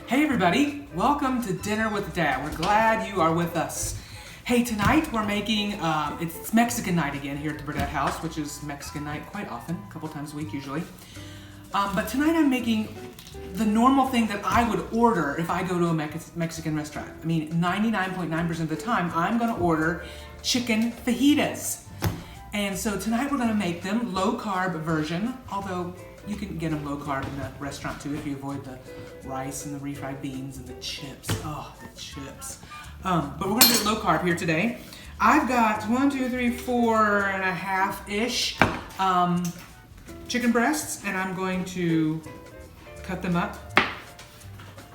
Hey everybody, welcome to Dinner with Dad. We're glad you are with us. Hey, tonight we're making, it's Mexican night again here at the Burdett house, which is Mexican night quite often, a couple times a week usually. But tonight I'm making the normal thing that I would order if I go to a Mexican restaurant. I mean, 99.9% of the time, I'm gonna order chicken fajitas. And so tonight we're gonna make them low carb version, although you can get them low carb in the restaurant too if you avoid the rice and the refried beans and the chips. Oh, the chips. But we're gonna do low carb here today. I've got 4.5-ish chicken breasts, and I'm going to cut them up.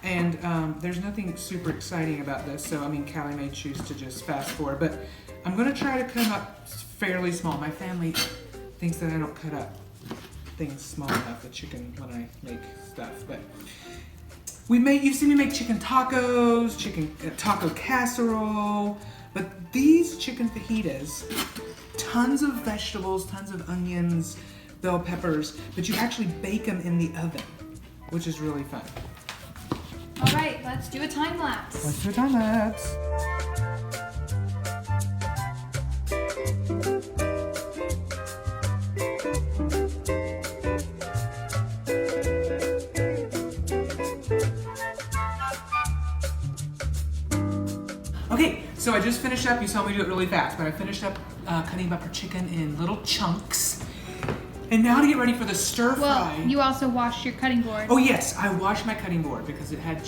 And there's nothing super exciting about this, so I mean, Callie may choose to just fast forward, but I'm gonna try to cut them up fairly small. My family thinks that I don't cut up things small enough, the chicken, when I make stuff, but you've seen me make chicken tacos, taco casserole, but these chicken fajitas, tons of vegetables, tons of onions, bell peppers, but you actually bake them in the oven, which is really fun. All right, let's do a time lapse. Let's do a time lapse. Okay, so I just finished up, you saw me do it really fast, but I finished up cutting up our chicken in little chunks. And now to get ready for the stir fry. Well, you also washed your cutting board. Oh yes, I washed my cutting board because it had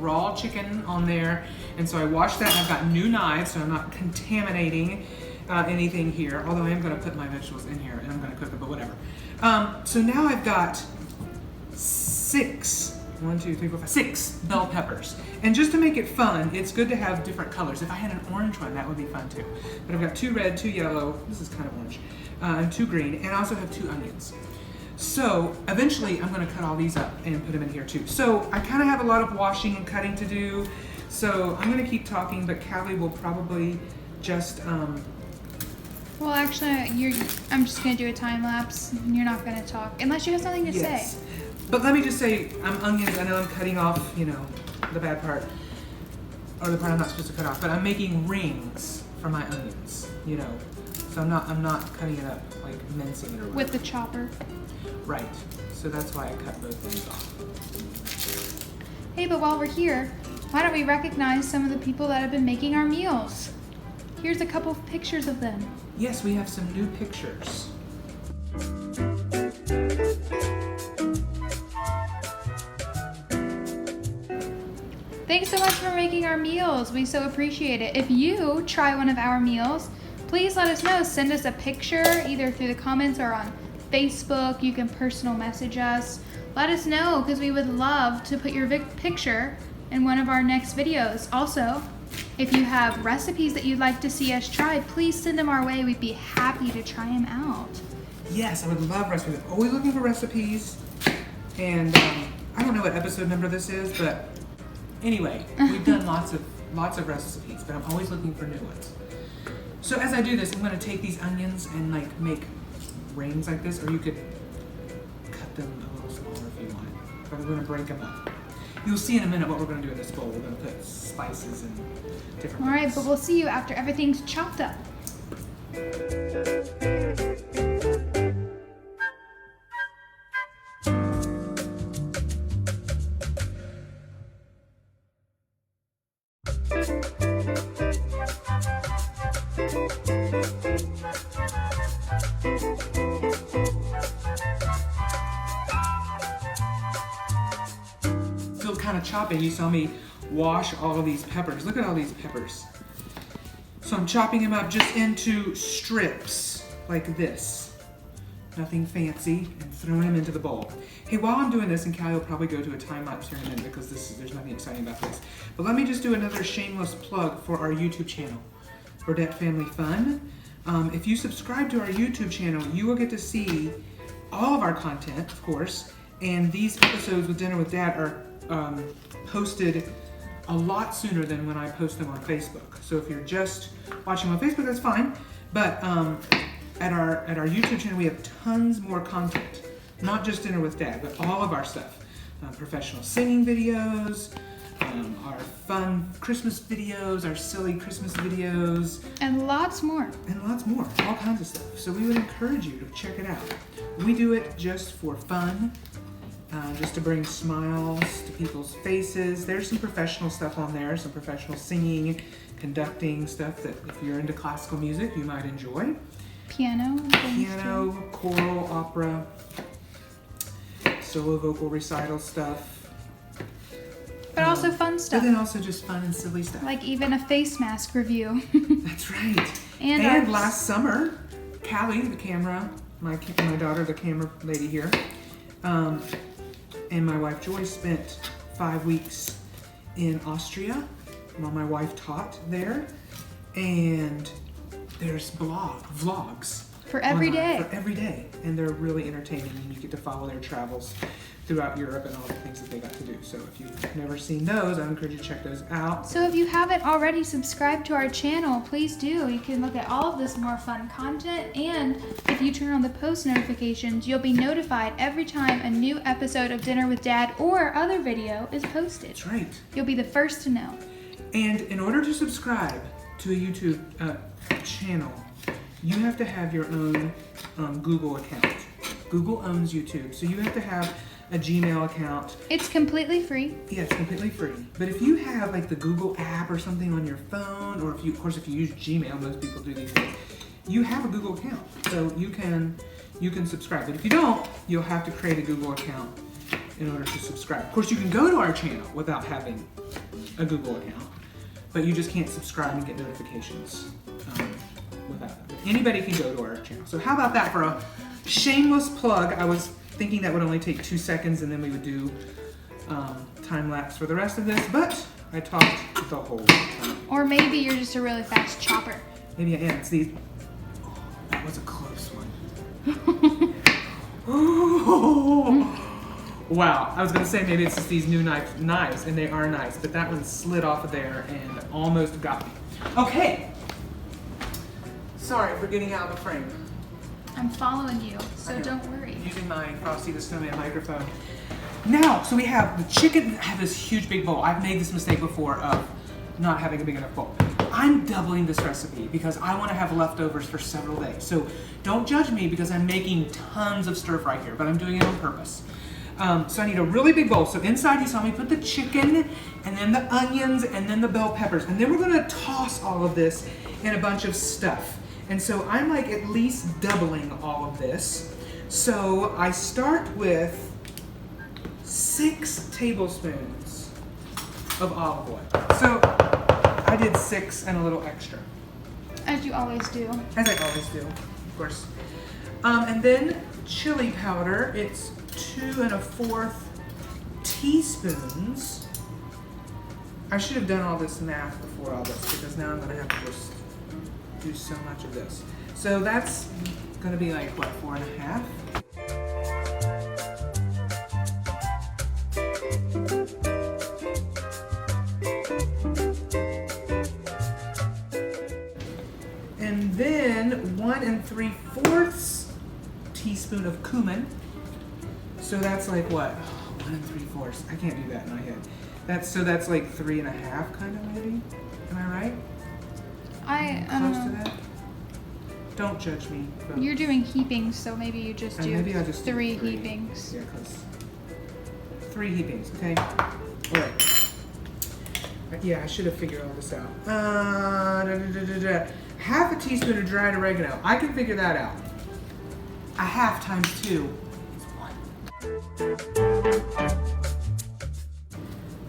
raw chicken on there. And so I washed that, and I've got new knives, so I'm not contaminating anything here. Although I am gonna put my vegetables in here and I'm gonna cook them, but whatever. So now I've got 6 bell peppers. And just to make it fun, it's good to have different colors. If I had an orange one, that would be fun too. But I've got 2 red, 2 yellow, this is kind of orange, and 2 green, and I also have 2 onions. So eventually I'm gonna cut all these up and put them in here too. So I kind of have a lot of washing and cutting to do. So I'm gonna keep talking, but Callie will probably just, Well, actually, I'm just gonna do a time lapse. And you're not gonna talk unless you have something to say. But let me just say, onions, I know I'm cutting off, the bad part, or the part I'm not supposed to cut off, but I'm making rings for my onions, So I'm not cutting it up, like mincing it or whatever. With the chopper. Right, so that's why I cut both things off. Hey, but while we're here, why don't we recognize some of the people that have been making our meals? Here's a couple of pictures of them. Yes, we have some new pictures. Thanks so much for making our meals. We so appreciate it. If you try one of our meals, please let us know. Send us a picture either through the comments or on Facebook. You can personal message us. Let us know because we would love to put your picture in one of our next videos. Also, if you have recipes that you'd like to see us try, please send them our way. We'd be happy to try them out. Yes, I would love recipes. I'm always looking for recipes. And I don't know what episode number this is, but anyway, we've done lots of recipes, but I'm always looking for new ones. So as I do this, I'm gonna take these onions and make rings like this, or you could cut them a little smaller if you want. But I'm gonna break them up. You'll see in a minute what we're gonna do in this bowl. We're gonna put spices and different All right, things. but we'll see you after everything's chopped up. Still kind of chopping. You saw me wash all of these peppers. Look at all these peppers. So I'm chopping them up just into strips like this. Nothing fancy, and throwing them into the bowl. Hey, while I'm doing this, and Callie will probably go to a time lapse here in a minute because there's nothing exciting about this. But let me just do another shameless plug for our YouTube channel, Burdett Family Fun. If you subscribe to our YouTube channel, you will get to see all of our content, of course, and these episodes with Dinner with Dad are posted a lot sooner than when I post them on Facebook. So if you're just watching on Facebook, that's fine. But at our YouTube channel, we have tons more content. Not just Dinner with Dad, but all of our stuff. Professional singing videos, our fun Christmas videos, our silly Christmas videos. And lots more. And lots more, all kinds of stuff. So we would encourage you to check it out. We do it just for fun, just to bring smiles to people's faces. There's some professional stuff on there, some professional singing, conducting stuff that if you're into classical music, you might enjoy. Piano, choral, opera, solo vocal recital stuff. But also fun stuff. But then also just fun and silly stuff. Like even a face mask review. That's right. And last summer, Callie, the camera, my daughter, the camera lady here, and my wife Joy spent 5 weeks in Austria while my wife taught there. And there's vlogs. For every day. For every day. And they're really entertaining, and you get to follow their travels throughout Europe and all the things that they got to do. So if you've never seen those, I encourage you to check those out. So if you haven't already subscribed to our channel, please do. You can look at all of this more fun content, and if you turn on the post notifications, you'll be notified every time a new episode of Dinner with Dad or other video is posted. That's right. You'll be the first to know. And in order to subscribe to a YouTube channel, you have to have your own Google account. Google owns YouTube, so you have to have a Gmail account. It's completely free. Yeah, it's completely free. But if you have like the Google app or something on your phone, or if you use Gmail, most people do these days, you have a Google account, so you can subscribe. But if you don't, you'll have to create a Google account in order to subscribe. Of course, you can go to our channel without having a Google account, but you just can't subscribe and get notifications without it. But anybody can go to our channel. So how about that for a shameless plug? I was thinking that would only take 2 seconds and then we would do time lapse for the rest of this, but I talked the whole time. Or maybe you're just a really fast chopper. Maybe I am. It's these. Oh, that was a close one. Oh. Wow. I was going to say maybe it's just these new knives, and they are nice, but that one slid off of there and almost got me. Okay. Sorry for getting out of the frame. I'm following you, so don't worry. Using my Frosty the Snowman microphone. Now, so we have the chicken. I have this huge big bowl. I've made this mistake before of not having a big enough bowl. I'm doubling this recipe because I want to have leftovers for several days. So don't judge me because I'm making tons of stir fry here, but I'm doing it on purpose. So I need a really big bowl. So inside you saw me put the chicken and then the onions and then the bell peppers. And then we're gonna toss all of this in a bunch of stuff. And so I'm like at least doubling all of this. So I start with 6 tablespoons of olive oil. So I did 6 and a little extra. As you always do. As I always do, of course. And then chili powder, it's 2 1/4 teaspoons. I should have done all this math before all this because now I'm gonna have to just do so much of this. So that's gonna be like, what, 4 1/2? And then 1 3/4 teaspoon of cumin. So that's like what? 1 3/4. I can't do that in my head. That's like 3 1/2 kind of maybe. Am I right? Close to that. Don't judge me. Folks. You're doing heapings, so maybe you just do maybe I'll just do 3 heapings. Yeah, cause 3 heapings. Okay. All right. Yeah, I should have figured all this out. 1/2 teaspoon of dried oregano. I can figure that out. 1/2 times 2 is 1.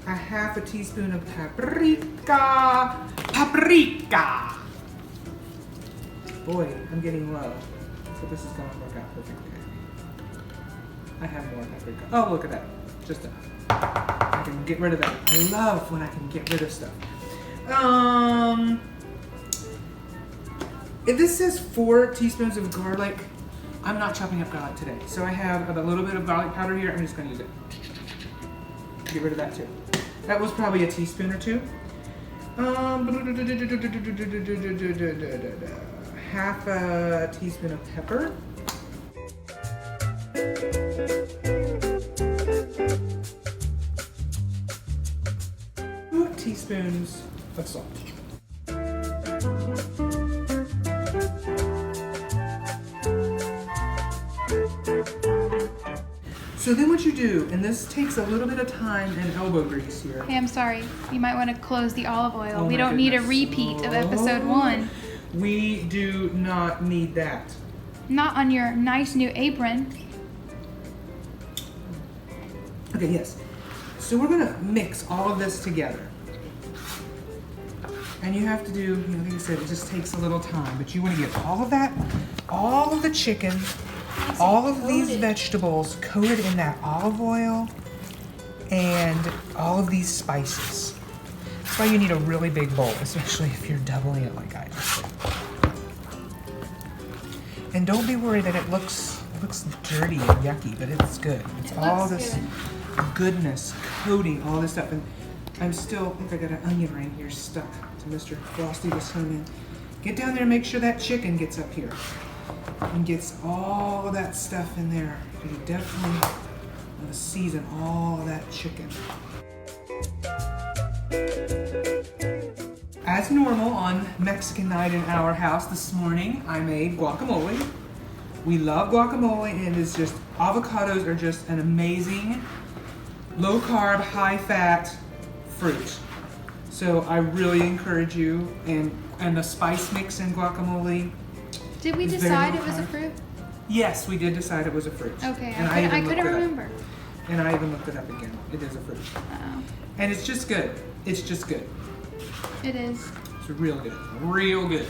1/2 teaspoon of paprika. Paprika! Boy, I'm getting low. So this is going to work out perfectly. I have more paprika. Oh, look at that. Just enough. I can get rid of that. I love when I can get rid of stuff. If this says 4 teaspoons of garlic, I'm not chopping up garlic today. So I have a little bit of garlic powder here. I'm just going to use it. Get rid of that too. That was probably a teaspoon or 2. 1/2 teaspoon of pepper. 2 teaspoons of salt. So then what you do, and this takes a little bit of time and elbow grease here. Hey, I'm sorry. You might want to close the olive oil. Oh we my don't need a goodness. repeat of episode 1. We do not need that. Not on your nice new apron. Okay, yes. So we're gonna mix all of this together. And you have to do, like I said, it just takes a little time, but you wanna get all of that, all of the chicken, all of these vegetables coated in that olive oil and all of these spices. That's why you need a really big bowl, especially if you're doubling it like I just did. And don't be worried that it looks dirty and yucky, but it's good. It's all this goodness coating all this stuff. And I think I got an onion right here stuck to Mr. Frosty the Snowman. Get down there and make sure that chicken gets up here and gets all of that stuff in there. You definitely want to season all of that chicken. As normal on Mexican night in our house this morning, I made guacamole. We love guacamole, and it's just, avocados are just an amazing low carb, high fat fruit. So I really encourage you, and the spice mix in guacamole. Did we It's decide very it was a low carb. fruit? Yes, we did decide it was a fruit. Okay, And I even couldn't looked it up. remember. And I even looked it up again. It is a fruit. Uh-oh. And it's just good. It's just good. It is. It's real good. Real good.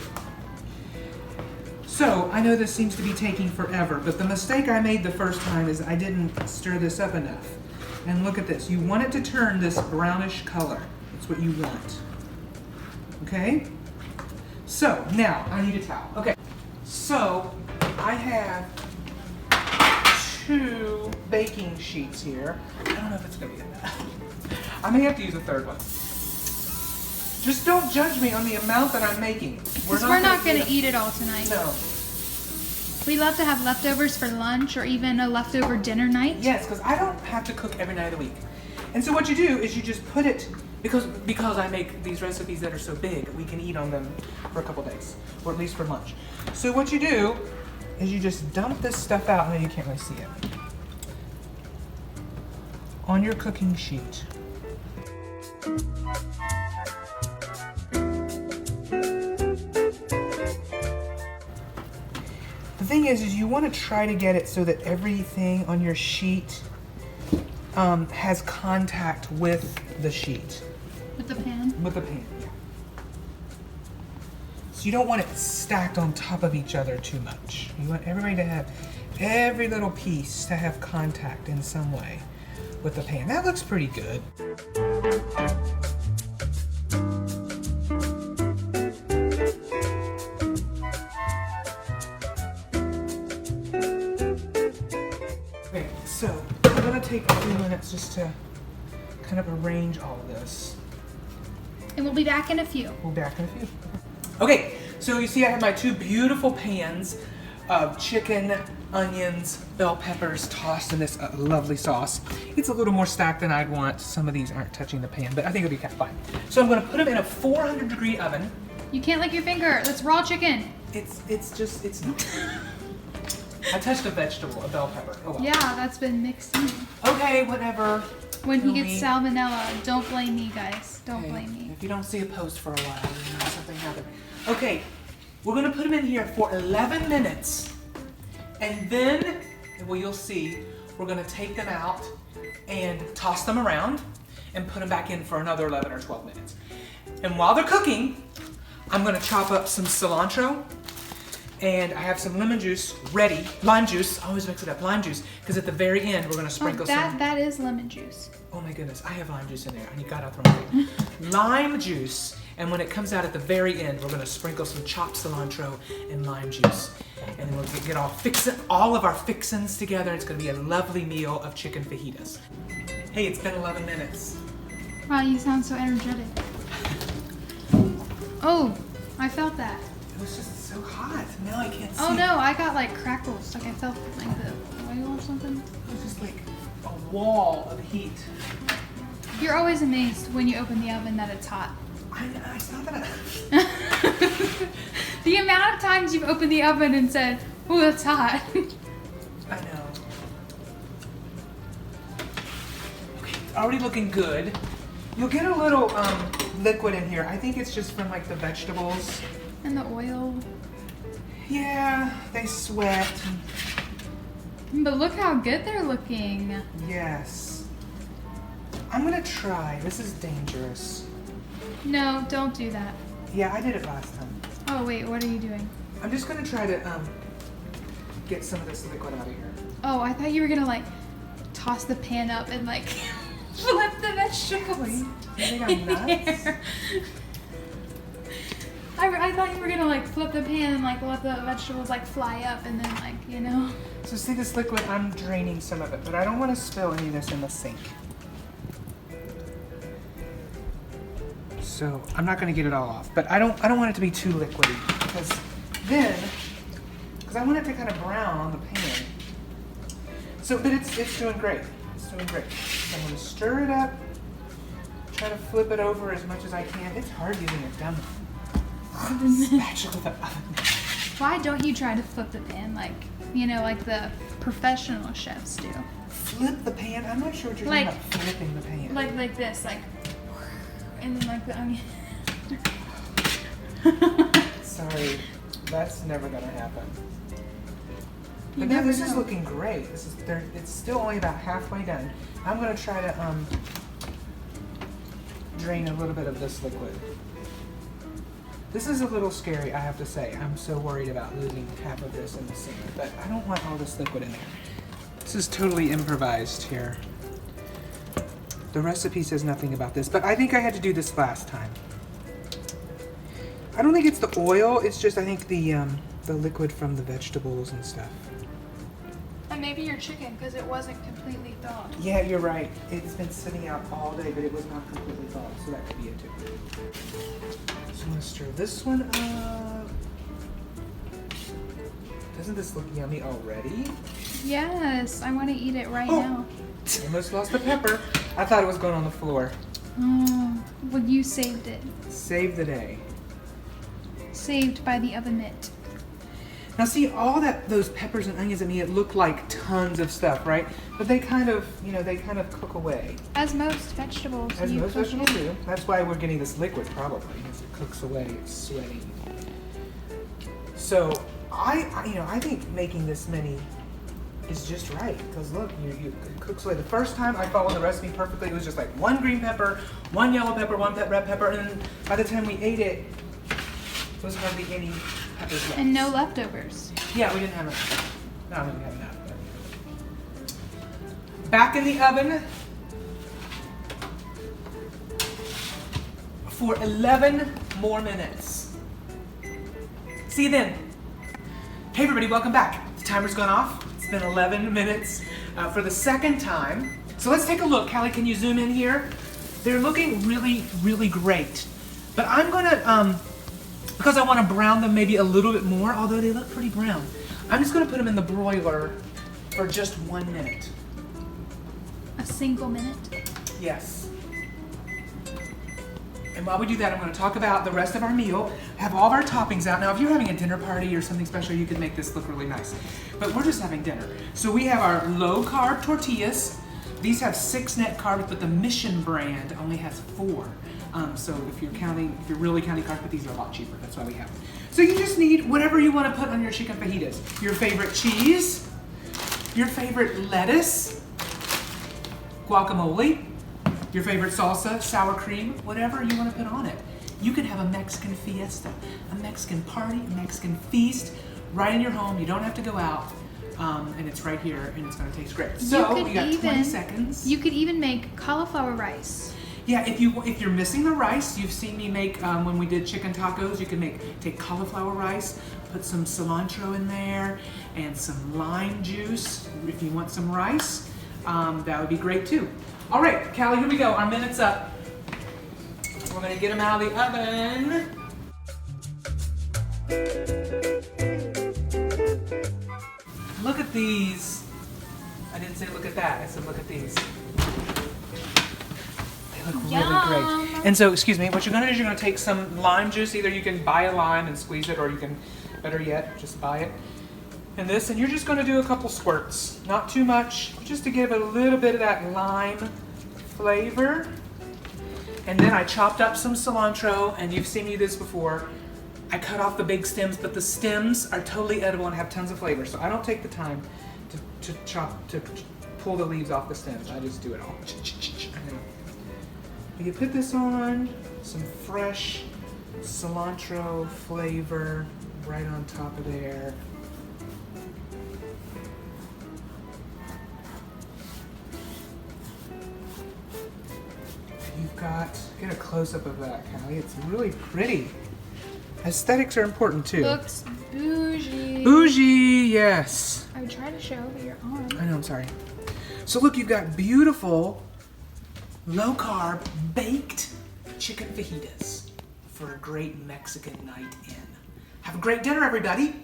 So, I know this seems to be taking forever, but the mistake I made the first time is I didn't stir this up enough. And look at this. You want it to turn this brownish color. That's what you want. Okay? So, now, I need a towel. Okay. So, I have 2 baking sheets here. I don't know if it's going to be enough. I may have to use a third one. Just don't judge me on the amount that I'm making. Because we're not going to eat it all tonight. No. We love to have leftovers for lunch or even a leftover dinner night. Yes, because I don't have to cook every night of the week. And so what you do is you just put it, because I make these recipes that are so big, we can eat on them for a couple days, or at least for lunch. So what you do is you just dump this stuff out, and you can't really see it, on your cooking sheet. The thing is you want to try to get it so that everything on your sheet has contact with the sheet. With the pan? With the pan, yeah. So you don't want it stacked on top of each other too much. You want everybody to have, every little piece to have contact in some way with the pan. That looks pretty good. Okay, so I'm gonna take a few minutes just to kind of arrange all of this. And we'll be back in a few. We'll be back in a few. Okay, so you see I have my 2 beautiful pans of chicken, onions, bell peppers tossed in this lovely sauce. It's a little more stacked than I'd want. Some of these aren't touching the pan, but I think it'll be kind of fine. So I'm gonna put them in a 400-degree oven. You can't lick your finger. That's raw chicken. It's not. I touched a vegetable, a bell pepper. Oh well. Yeah, that's been mixed in. Okay, whatever. When he Kill gets me. salmonella, don't blame me, guys. Don't Okay, blame me. If you don't see a post for a while, you know something happened. Okay, we're gonna put them in here for 11 minutes. And then, well, you'll see, we're gonna take them out and toss them around and put them back in for another 11 or 12 minutes. And while they're cooking, I'm gonna chop up some cilantro, and I have some lemon juice ready. Lime juice, I always mix it up, lime juice, because at the very end, we're gonna sprinkle some. That is lemon juice. Oh my goodness, I have lime juice in there. I gotta throw it in. Lime juice, and when it comes out at the very end, we're gonna sprinkle some chopped cilantro and lime juice. And then we'll get all of our fixins together. It's gonna be a lovely meal of chicken fajitas. Hey, it's been 11 minutes. Wow, you sound so energetic. Oh, I felt that. It was just so hot. Now I can't see. Oh no, I got like crackles. Like I felt like the oil or something. It was just like a wall of heat. You're always amazed when you open the oven that it's hot. It's not that The amount of times you've opened the oven and said, "Oh, that's hot." I know. Okay, it's already looking good. You'll get a little liquid in here. I think it's just from like the vegetables. And the oil. Yeah, they sweat. But look how good they're looking. Yes. I'm gonna try. This is dangerous. No, don't do that. Yeah, I did it last time. Oh wait, what are you doing? I'm just gonna try to get some of this liquid out of here. Oh, I thought you were gonna like toss the pan up and like flip the vegetables. Really? You think I'm nuts? I thought you were gonna like flip the pan and like let the vegetables like fly up and then like, you know. So see this liquid, I'm draining some of it, but I don't want to spill any of this in the sink. So I'm not going to get it all off, but I don't want it to be too liquidy because I want it to kind of brown on the pan. So, but it's doing great. It's doing great. So I'm going to stir it up, try to flip it over as much as I can. It's hard using a dumb spatula. Why don't you try to flip the pan like, you know, like the professional chefs do? Flip the pan? I'm not sure what you're talking about, flipping the pan. Like this, like, and then like the onion. Sorry, that's never gonna happen. You But now never this is know. looking great. It's still only about halfway done. I'm gonna try to drain a little bit of this liquid. This is a little scary, I have to say. I'm so worried about losing half of this in the sink, but I don't want all this liquid in there. This is totally improvised here. The recipe says nothing about this, but I think I had to do this last time. I don't think it's the oil, it's just I think the liquid from the vegetables and stuff. And maybe your chicken, because it wasn't completely thawed. Yeah, you're right. It's been sitting out all day, but it was not completely thawed, so that could be it too. So I'm gonna stir this one up. Doesn't this look yummy already? Yes, I want to eat it right Oh. now. Almost lost the pepper. I thought it was going on the floor. Oh, well, you saved it. Save the day. Saved by the oven mitt. Now see, all those peppers and onions, I mean, it looked like tons of stuff, right? But they kind of, they kind of cook away. As most vegetables. As you most cook vegetables in. do. That's why we're getting this liquid, probably, as it cooks away, it's sweating. So, I think making this many is just right, because look, it cooks away. The first time I followed the recipe perfectly, it was just like 1 green pepper, 1 yellow pepper, 1 red pepper, and then by the time we ate it, there was hardly any peppers left. And no leftovers. Yeah, we didn't have enough. No, we didn't have enough. Back in the oven for 11 more minutes. See you then. Hey everybody, welcome back. The timer's gone off. It's been 11 minutes for the second time. So let's take a look. Callie, can you zoom in here? They're looking really, really great. But I'm gonna, because I want to brown them maybe a little bit more, although they look pretty brown. I'm just gonna put them in the broiler for just 1 minute. A single minute. Yes. And while we do that, I'm going to talk about the rest of our meal, have all of our toppings out. Now, if you're having a dinner party or something special, you could make this look really nice. But we're just having dinner. So we have our low-carb tortillas. These have 6 net carbs, but the Mission brand only has 4. So if you're really counting carbs, but these are a lot cheaper. That's why we have them. So you just need whatever you want to put on your chicken fajitas. Your favorite cheese, your favorite lettuce, guacamole, your favorite salsa, sour cream, whatever you want to put on it. You can have a Mexican fiesta, a Mexican party, a Mexican feast right in your home. You don't have to go out, and it's right here, and it's going to taste great. So we got 20 seconds. You could even make cauliflower rice. Yeah, if you're missing the rice, you've seen me make when we did chicken tacos. You can take cauliflower rice, put some cilantro in there, and some lime juice. If you want some rice, that would be great too. All right, Callie, here we go. Our minute's up. We're gonna get them out of the oven. Look at these. I didn't say look at that. I said look at these. look really Yum. great. And so, excuse me, what you're gonna do is you're gonna take some lime juice. Either you can buy a lime and squeeze it, or you can, better yet, just buy it. And you're just gonna do a couple squirts. Not too much, just to give it a little bit of that lime flavor. And then I chopped up some cilantro, and you've seen me do this before. I cut off the big stems, but the stems are totally edible and have tons of flavor. So I don't take the time to pull the leaves off the stems. I just do it all. You put this on, some fresh cilantro flavor right on top of there. You've got, get a close-up of that, Callie. It's really pretty. Aesthetics are important too. Looks bougie. Bougie, yes. I would try to show over your arm. I know, I'm sorry. So look, you've got beautiful, low-carb, baked chicken fajitas for a great Mexican night in. Have a great dinner, everybody.